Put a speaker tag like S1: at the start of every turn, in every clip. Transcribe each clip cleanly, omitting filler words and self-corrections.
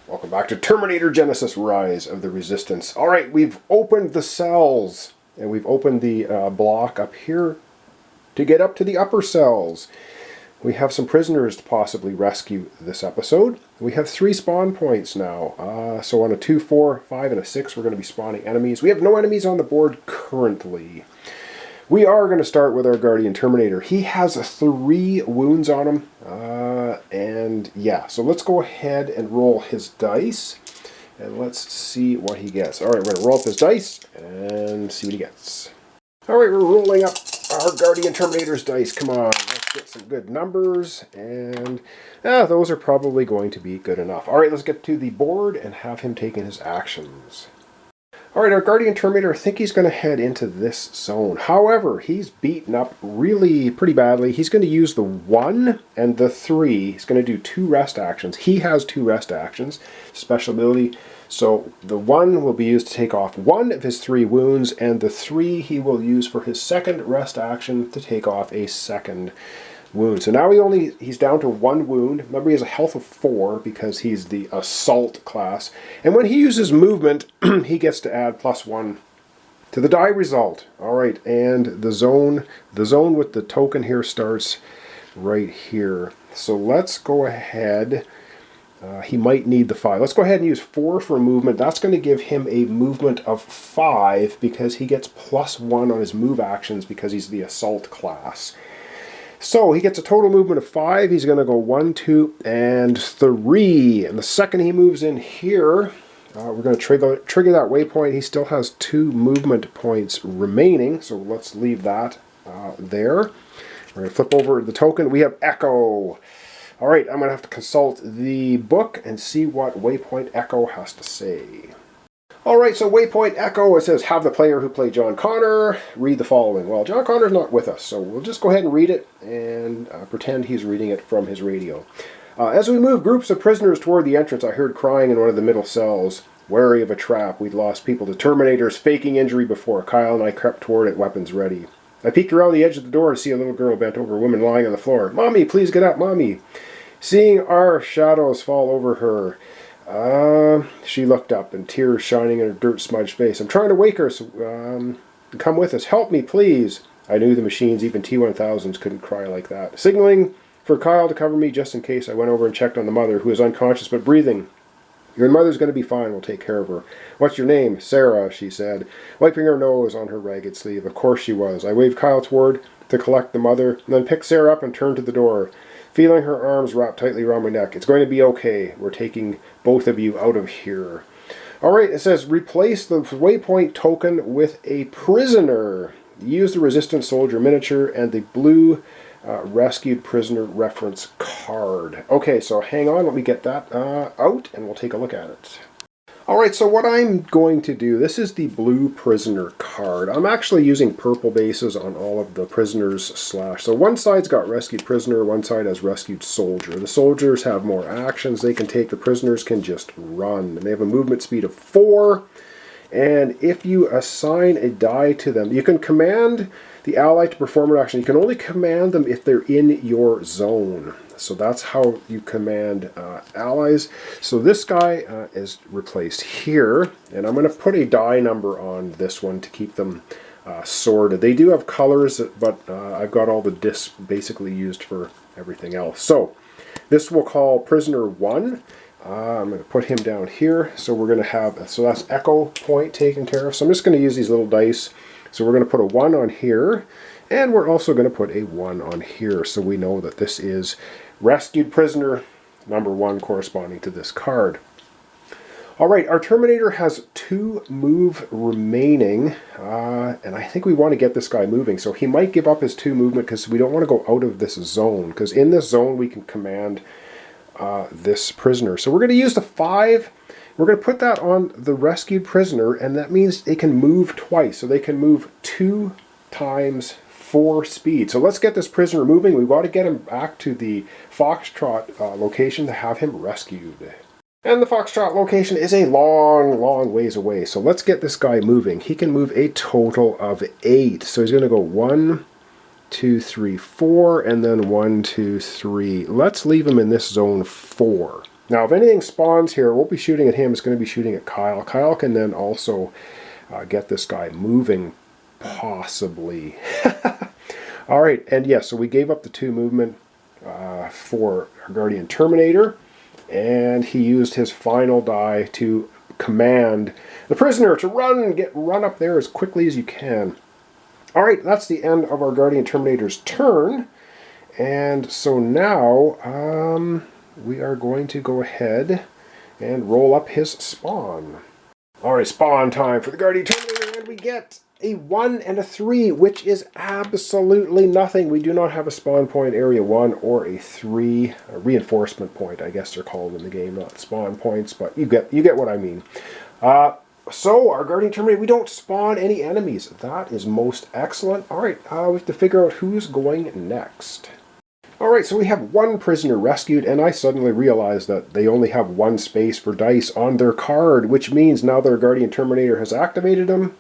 S1: Welcome back to Terminator Genisys Rise of the Resistance. Alright, we've opened the cells, and we've opened the block up here to get up to the upper cells. We have some prisoners to possibly rescue this episode. We have 3 spawn points now. So on a 2, 4, 5, and a 6 we're going to be spawning enemies. We have no enemies on the board currently. We are going to start with our Guardian Terminator. He has 3 wounds on him. And yeah, so let's go ahead and roll his dice. And let's see what he gets. Alright, we're going to roll up his dice and see what he gets. Alright, we're rolling up our Guardian Terminator's dice. Come on, let's get some good numbers. And those are probably going to be good enough. Alright, let's get to the board and have him taking his actions. Alright, our Guardian Terminator, I think he's going to head into this zone. However, he's beaten up really pretty badly. He's going to use the 1 and the 3. He's going to do 2 rest actions. He has 2 rest actions, special ability. So the 1 will be used to take off 1 of his 3 wounds, and the 3 he will use for his second rest action to take off a second wound. So now he's down to 1 wound. Remember, he has a health of 4 because he's the assault class. And when he uses movement, he gets to add +1 to the die result. Alright, and the zone with the token here starts right here. So let's go ahead. He might need the 5. Let's go ahead and use 4 for movement. That's going to give him a movement of 5 because he gets +1 on his move actions because he's the assault class. So he gets a total movement of 5. He's going to go 1, 2, and 3. And the second he moves in here, we're going to trigger that waypoint. He still has 2 movement points remaining, so let's leave that there. We're going to flip over the token. We have Echo. Alright, I'm going to have to consult the book and see what waypoint Echo has to say. Alright, so waypoint Echo, it says, have the player who played John Connor read the following. Well, John Connor's not with us, so we'll just go ahead and read it and pretend he's reading it from his radio. As we moved groups of prisoners toward the entrance, I heard crying in one of the middle cells. Wary of a trap, we'd lost people to Terminators, faking injury before. Kyle and I crept toward it, weapons ready. I peeked around the edge of the door to see a little girl bent over a woman lying on the floor. Mommy, please get up, Mommy. Seeing our shadows fall over her, she looked up, and tears shining in her dirt-smudged face. I'm trying to wake her, so come with us. Help me, please. I knew the machines, even T-1000s, couldn't cry like that. Signaling for Kyle to cover me just in case, I went over and checked on the mother, who is unconscious but breathing. Your mother's going to be fine. We'll take care of her. What's your name? Sarah, she said, wiping her nose on her ragged sleeve. Of course she was. I waved Kyle toward to collect the mother, and then picked Sarah up and turned to the door, feeling her arms wrapped tightly around my neck. It's going to be okay. We're taking both of you out of here. Alright, it says replace the waypoint token with a prisoner. Use the resistant soldier miniature and the blue rescued prisoner reference card. Okay, so hang on, let me get that out and we'll take a look at it. Alright, so what I'm going to do, this is the blue prisoner card. I'm actually using purple bases on all of the prisoners slash. So one side's got rescued prisoner, one side has rescued soldier. The soldiers have more actions they can take, the prisoners can just run. And they have a movement speed of 4. And if you assign a die to them, you can command the ally to perform an action. You can only command them if they're in your zone. So that's how you command allies. So this guy is replaced here, and I'm going to put a die number on this one to keep them sorted. They do have colors, but I've got all the discs basically used for everything else. So this we'll call prisoner 1. I'm going to put him down here. So we're going to have, so that's Echo point taken care of. So I'm just going to use these little dice. So we're going to put a 1 on here, and we're also going to put a 1 on here, so we know that this is rescued prisoner number 1 corresponding to this card. Alright, our Terminator has 2 move remaining, and I think we want to get this guy moving, so he might give up his 2 movement because we don't want to go out of this zone, because in this zone we can command this prisoner. So we're going to use the 5. We're going to put that on the rescued prisoner, and that means they can move twice. So they can move 2 times 4 speed. So let's get this prisoner moving. We've got to get him back to the Foxtrot location to have him rescued. And the Foxtrot location is a long, long ways away. So let's get this guy moving. He can move a total of 8. So he's going to go 1, 2, 3, 4, and then 1, 2, 3. Let's leave him in this zone 4. Now, if anything spawns here, it won't be shooting at him. It's going to be shooting at Kyle. Kyle can then also get this guy moving, possibly. All right, and yes, so we gave up the 2 movement for our Guardian Terminator, and he used his final die to command the prisoner to run up there as quickly as you can. All right, that's the end of our Guardian Terminator's turn, and so now we are going to go ahead and roll up his spawn. All right, spawn time for the Guardian Terminator, and we get a 1 and a 3, which is absolutely nothing. We do not have a spawn point area 1 or a 3, a reinforcement point, I guess they're called in the game, not spawn points, but you get what I mean. So our Guardian Terminator, we don't spawn any enemies. That is most excellent. All right, we have to figure out who's going next. All right, so we have 1 prisoner rescued, and I suddenly realized that they only have 1 space for dice on their card, which means now their Guardian Terminator has activated him.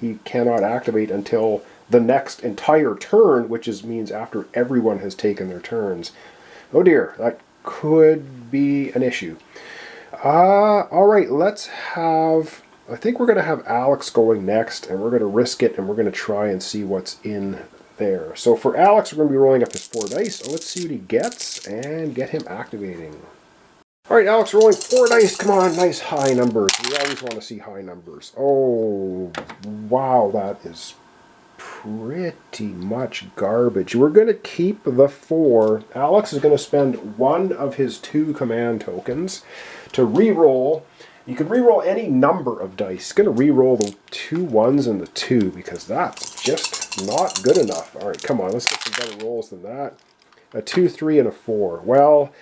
S1: He cannot activate until the next entire turn, which means after everyone has taken their turns. Oh dear, that could be an issue. All right, let's have... I think we're going to have Alex going next, and we're going to risk it, and we're going to try and see what's in there. So for Alex, we're going to be rolling up his 4 dice. So let's see what he gets and get him activating. All right, Alex, rolling 4 dice. Come on, nice high numbers. We always want to see high numbers. Oh, wow, that is pretty much garbage. We're going to keep the 4. Alex is going to spend 1 of his 2 command tokens to re-roll. You can re-roll any number of dice. He's going to re-roll the 2 1s and the 2 because that's just not good enough. All right, come on, let's get some better rolls than that. A 2, 3, and a 4. Well,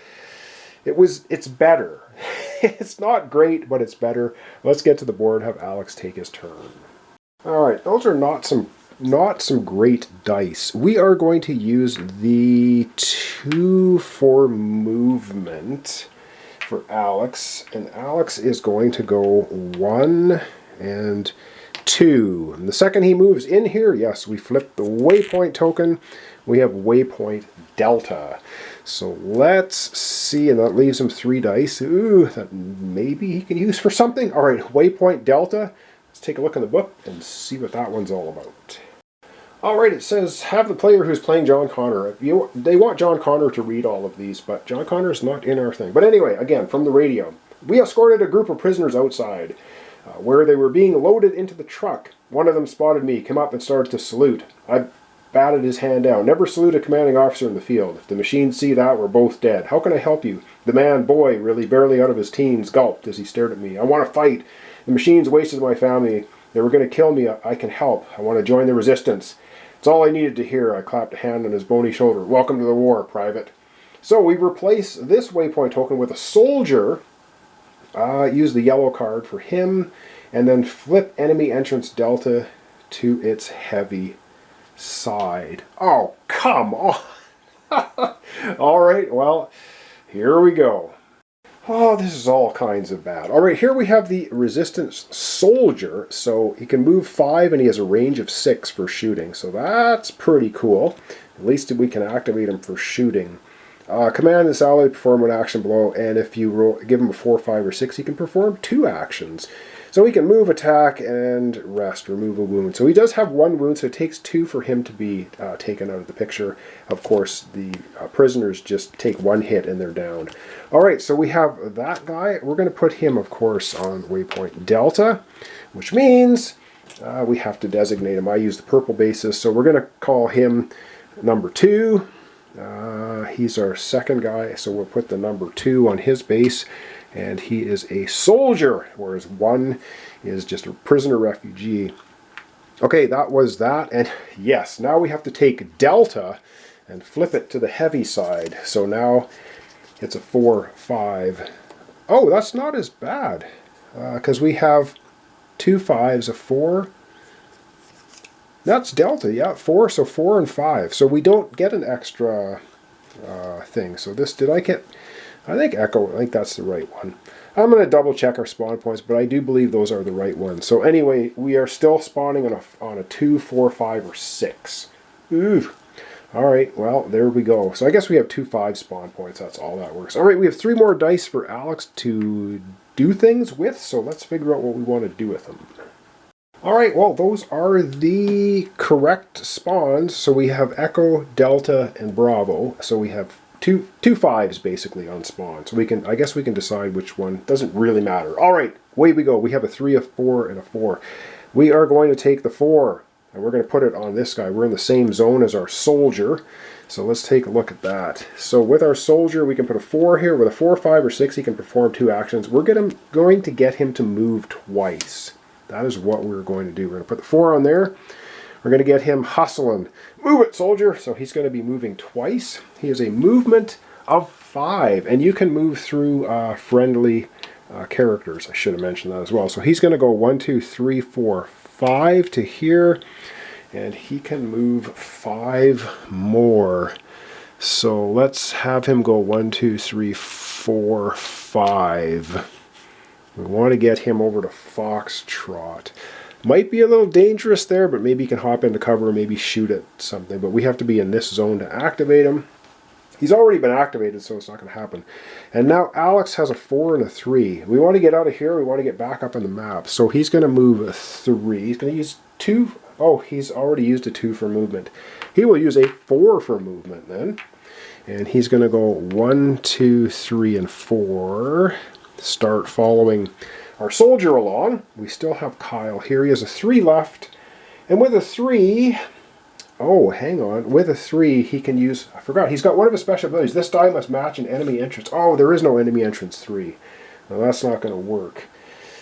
S1: it's better. It's not great, but it's better. Let's get to the board, have Alex take his turn. All right, those are not some great dice. We are going to use the 2 for movement for Alex, and Alex is going to go 1 and 2. And the second he moves in here, yes, we flip the waypoint token. We have waypoint delta. So let's see, and that leaves him 3 dice. Ooh, that maybe he can use for something. All right, waypoint delta. Let's take a look in the book and see what that one's all about. All right, it says, have the player who's playing John Connor. They want John Connor to read all of these, but John Connor's not in our thing. But anyway, again, from the radio. We escorted a group of prisoners outside, where they were being loaded into the truck. One of them spotted me, came up and started to salute. I batted his hand down. Never salute a commanding officer in the field. If the machines see that, we're both dead. How can I help you? The man, boy, really barely out of his teens, gulped as he stared at me. I want to fight. The machines wasted my family. They were going to kill me. I can help. I want to join the resistance. It's all I needed to hear. I clapped a hand on his bony shoulder. Welcome to the war, Private. So we replace this waypoint token with a soldier. Use the yellow card for him. And then flip enemy entrance delta to its heavy side. Oh, come on. All right, well, here we go. Oh, this is all kinds of bad. All right, here we have the resistance soldier. So he can move 5 and he has a range of 6 for shooting. So that's pretty cool. At least we can activate him for shooting. Command this ally to perform an action below, and if you give him a 4, 5, or 6, he can perform 2 actions. So he can move, attack, and rest, remove a wound. So he does have 1 wound, so it takes 2 for him to be taken out of the picture. Of course, the prisoners just take 1 hit and they're down. All right, so we have that guy. We're going to put him, of course, on waypoint delta, which means we have to designate him. I use the purple basis, so we're going to call him number 2. He's our second guy, so we'll put the number 2 on his base. And he is a soldier, whereas 1 is just a prisoner refugee. Okay, that was that. And yes, now we have to take delta and flip it to the heavy side. So now it's a 4, 5. Oh, that's not as bad. Because we have 2 5s, a 4. That's delta, yeah, 4, so 4 and 5. So we don't get an extra thing. So this, did I get... I think Echo, I think that's the right one. I'm going to double check our spawn points, but I do believe those are the right ones. So anyway, we are still spawning on a 2, 4, 5, or 6. Ooh. Alright, well, there we go. So I guess we have 2 5 spawn points. That's all that works. Alright, we have 3 more dice for Alex to do things with, so let's figure out what we want to do with them. Alright, well, those are the correct spawns. So we have Echo, Delta, and Bravo. So we have two 5s basically on spawn. So I guess we can decide which one. Doesn't really matter. Alright, away we go. We have a 3, a 4, and a 4. We are going to take the 4. And we're going to put it on this guy. We're in the same zone as our soldier. So let's take a look at that. So with our soldier, we can put a 4 here. With a 4, 5, or 6, he can perform 2 actions. We're going to get him to move twice. That is what we're going to do. We're going to put the 4 on there. We're going to get him hustling. Move it, soldier! So he's going to be moving twice. He has a movement of 5. And you can move through friendly characters. I should have mentioned that as well. So he's going to go 1, 2, 3, 4, 5 to here. And he can move 5 more. So let's have him go 1, 2, 3, 4, 5. We want to get him over to Foxtrot. Might be a little dangerous there, but maybe he can hop into cover, maybe shoot at something. But we have to be in this zone to activate him. He's already been activated, so it's not going to happen. And now Alex has a 4 and a 3. We want to get out of here. We want to get back up on the map. So he's going to move a 3. He's going to use 2. Oh, he's already used a 2 for movement. He will use a 4 for movement then. And he's going to go 1, 2, 3, and 4. Start following our soldier along. We still have Kyle here. He has a 3 left. And with a 3... Oh, hang on. With a 3, he can use... I forgot. He's got one of his special abilities. This die must match an enemy entrance. Oh, there is no enemy entrance 3. Now, that's not going to work.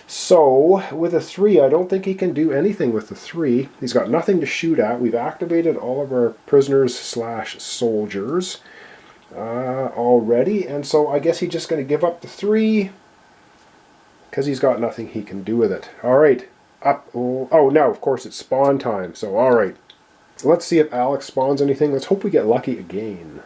S1: So, with a 3, I don't think he can do anything with the 3. He's got nothing to shoot at. We've activated all of our prisoners / soldiers already. And so, I guess he's just going to give up the 3 because he's got nothing he can do with it. Alright. Up. Oh, now, of course, it's spawn time. So, alright. Let's see if Alex spawns anything. Let's hope we get lucky again.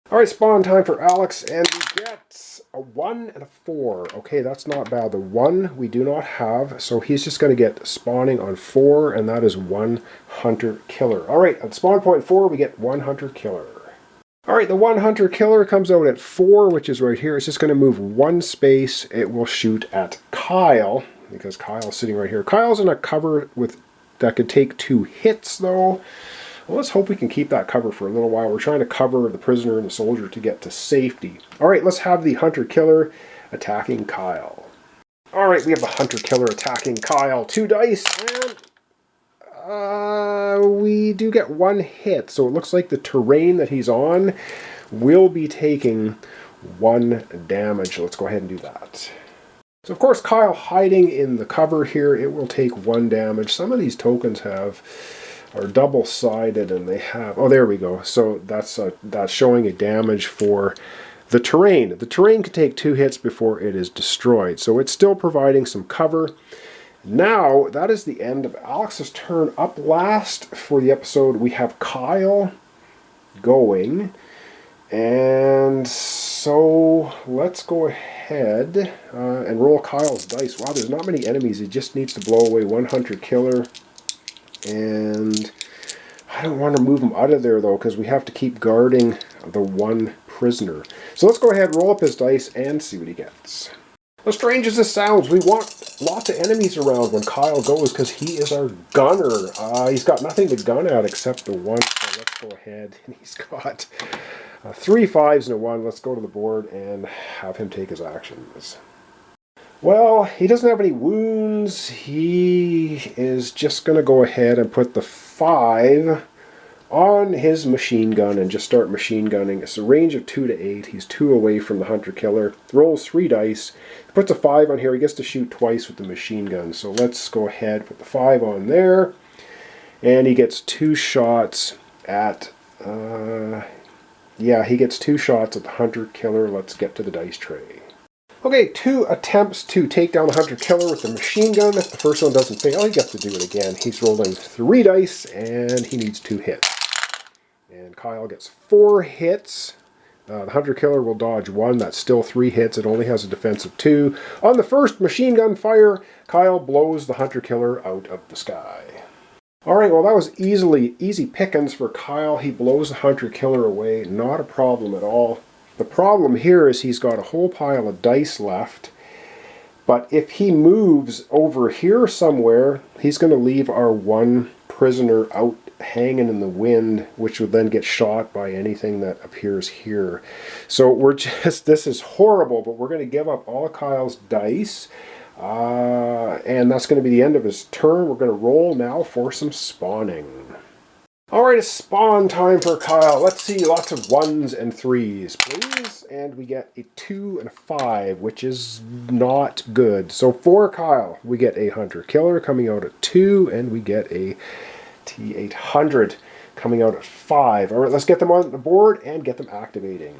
S1: Alright, spawn time for Alex, and we get a 1 and a 4. Okay, that's not bad. The 1 we do not have, so he's just going to get spawning on 4, and that is 1 hunter killer. Alright, at spawn point 4, we get 1 hunter killer. Alright, the 1 hunter killer comes out at 4, which is right here. It's just going to move 1 space. It will shoot at Kyle, because Kyle's sitting right here. Kyle's in a cover that could take 2 hits, though. Well, let's hope we can keep that cover for a little while. We're trying to cover the prisoner and the soldier to get to safety. Alright, let's have the hunter-killer attacking Kyle. Alright, we have the hunter-killer attacking Kyle. 2 dice, and we do get 1 hit. So it looks like the terrain that he's on will be taking 1 damage. Let's go ahead and do that. So of course, Kyle hiding in the cover here, it will take 1 damage. Some of these tokens are double-sided, and they have... Oh, there we go. So that's showing a damage for the terrain. The terrain can take 2 hits before it is destroyed. So it's still providing some cover. Now, that is the end of Alex's turn. Up last for the episode, we have Kyle going. And so let's go ahead and roll Kyle's dice. Wow, there's not many enemies. He just needs to blow away 1 hunter killer. And I don't want to move him out of there, though, because we have to keep guarding the 1 prisoner. So let's go ahead, roll up his dice, and see what he gets. As strange as this sounds, we want lots of enemies around when Kyle goes, because he is our gunner. He's got nothing to gun at except the 1, so let's go ahead. And he's got 3 5s and a 1. Let's go to the board and have him take his actions. Well, he doesn't have any wounds. He is just going to go ahead and put the 5 on his machine gun and just start machine gunning. It's a range of 2 to 8. He's 2 away from the hunter-killer. Rolls 3 dice. Puts a 5 on here. He gets to shoot twice with the machine gun. So let's go ahead, put the 5 on there. And he gets 2 shots at... yeah, he gets 2 shots at the hunter-killer. Let's get to the dice tray. Okay, 2 attempts to take down the hunter-killer with the machine gun. If the first one doesn't fail, he gets to do it again. He's rolling 3 dice, and he needs 2 hits. And Kyle gets 4 hits. The hunter-killer will dodge 1. That's still 3 hits. It only has a defense of 2. On the first machine gun fire, Kyle blows the hunter-killer out of the sky. Alright, well that was easy pickings for Kyle. He blows the hunter-killer away. Not a problem at all. The problem here is he's got a whole pile of dice left. But if he moves over here somewhere, he's going to leave our one prisoner out hanging in the wind, which would then get shot by anything that appears here. So this is horrible, but we're going to give up all of Kyle's dice. And that's going to be the end of his turn. We're going to roll now for some spawning. Alright, it's spawn time for Kyle. Let's see, lots of 1s and 3s, please. And we get a 2 and a 5, which is not good. So for Kyle, we get a hunter-killer coming out at 2, and we get a T800 coming out at 5. Alright, let's get them on the board and get them activating.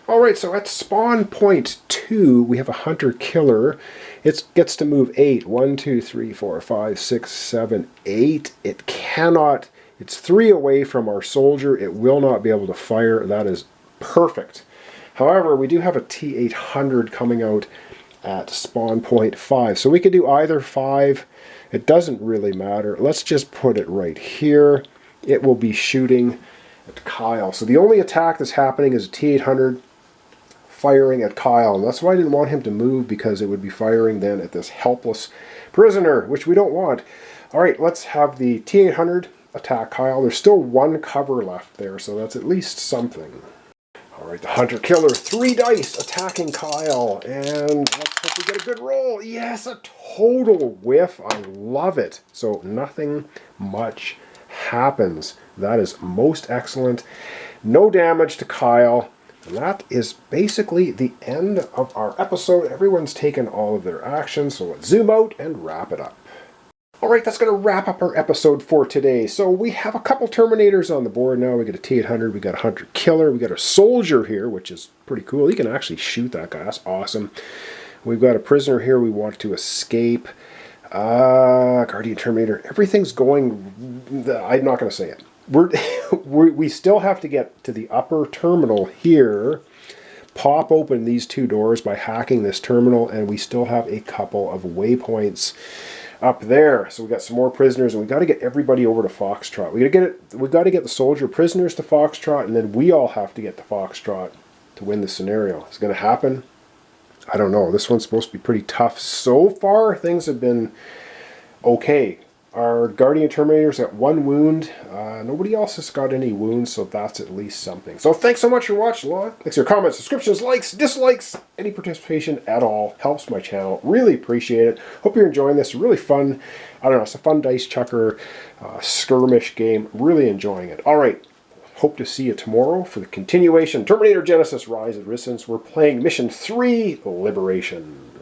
S1: Alright, so at spawn point 2, we have a hunter-killer. It gets to move 8. 1, 2, 3, 4, 5, 6, 7, 8. It cannot... It's 3 away from our soldier. It will not be able to fire. That is perfect. However, we do have a T800 coming out at spawn point 5. So we could do either 5. It doesn't really matter. Let's just put it right here. It will be shooting at Kyle. So the only attack that's happening is a T800 firing at Kyle. And that's why I didn't want him to move, because it would be firing then at this helpless prisoner, which we don't want. All right, let's have the T800 attack Kyle. There's still 1 cover left there, so that's at least something. Alright, the hunter-killer, 3 dice attacking Kyle, and let's hope we get a good roll. Yes, a total whiff. I love it. So nothing much happens. That is most excellent. No damage to Kyle. And that is basically the end of our episode. Everyone's taken all of their actions, so let's zoom out and wrap it up. Alright, that's going to wrap up our episode for today. So we have a couple Terminators on the board now. We got a T-800, we got a Hunter-Killer, we got a Soldier here, which is pretty cool. He can actually shoot that guy. That's awesome. We've got a prisoner here we want to escape. Guardian Terminator. Everything's going... I'm not going to say it. We still have to get to the upper terminal here, pop open these 2 doors by hacking this terminal, and we still have a couple of waypoints up there. So we got some more prisoners, and we got to get everybody over to Foxtrot. We got to get the soldier prisoners to Foxtrot, and then we all have to get to Foxtrot to win the scenario. Is it going to happen? I don't know. This one's supposed to be pretty tough. So far, things have been okay. Our Guardian Terminator's got 1 wound. Nobody else has got any wounds, so that's at least something. So thanks so much for watching. Thanks for your comments, subscriptions, likes, dislikes. Any participation at all helps my channel. Really appreciate it. Hope you're enjoying this. Really fun. I don't know, it's a fun dice chucker skirmish game. Really enjoying it. All right. Hope to see you tomorrow for the continuation. Terminator Genisys Rise of Resistance. We're playing Mission 3, Liberation.